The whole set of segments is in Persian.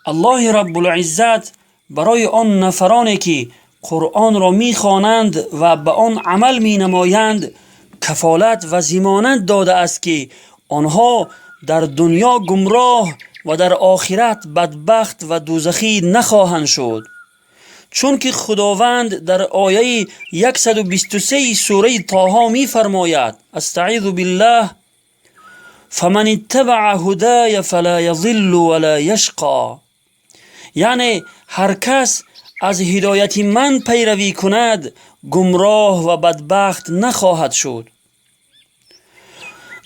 الله رب العزت برای آن نفرانی که قرآن را میخوانند و به آن عمل مینمایند کفالت و ضمانت داده است که آنها در دنیا گمراه و در آخرت بدبخت و دوزخی نخواهند شد. چون که خداوند در آیه 123 سوره طه می فرماید استعیذ بالله فمن اتبع هدای فلا یضل ولا یشقى، یعنی هر کس از هدایت من پیروی کند گمراه و بدبخت نخواهد شد.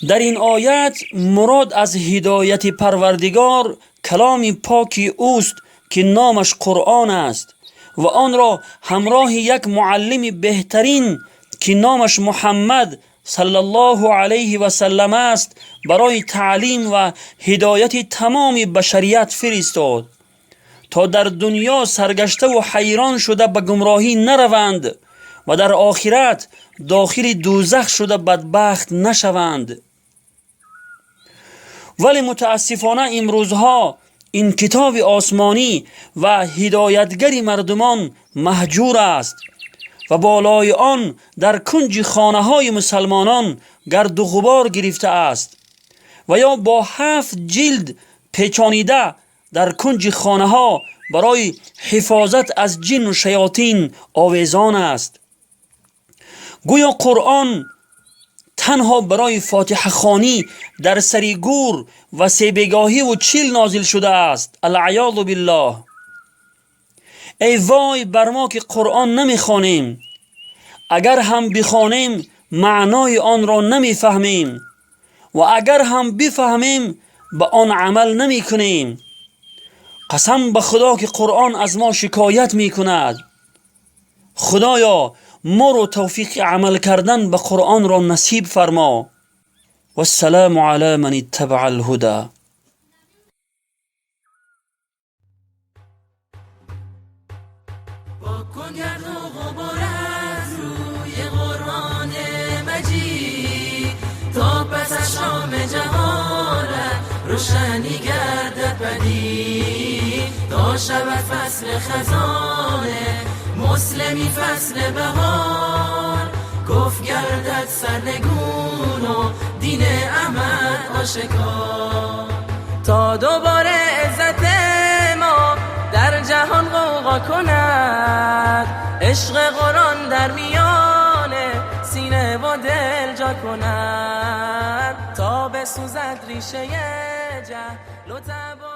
در این آیت مراد از هدایت پروردگار کلام پاکی اوست که نامش قرآن است و آن را همراه یک معلم بهترین که نامش محمد صلی الله علیه و سلم است برای تعلیم و هدایت تمام بشریت فرستاد تا در دنیا سرگشته و حیران شده به گمراهی نروند و در آخرت داخل دوزخ شده بدبخت نشوند. ولی متاسفانه امروزها این کتاب آسمانی و هدایتگر مردمان مهجور است و بالای آن در کنج خانه های مسلمانان گرد و غبار گرفته است و یا با 7 جلد پیچانیده در کنج خانه ها برای حفاظت از جن و شیاطین آویزان است. گویا قرآن تنها برای فاتحه خوانی در سری گور و سیبگاهی و چیل نازل شده است. العیاذ بالله. ای وای بر ما که قرآن نمیخوانیم، اگر هم بخوانیم معنای آن را نمیفهمیم و اگر هم بفهمیم به آن عمل نمی کنیم. قسم به خدا که قرآن از ما شکایت می کند. خدایا ما رو توفیق عمل کردن به قرآن را نصیب فرما. و السلام علی من اتبع الهدى. کن گرد و غبار از روی قرآن مجید تا پس از شام جهالت روشنی گردد پدید تا شود فصل خزانه مسلمی فصل بهار کفر گردد سرنگون و دین احمد آشکار تا دوباره عزت ما در جهان غوغا کند عشق قرآن در میان سینه و دل جا کند تا بسوزد ریشه جهل و تبا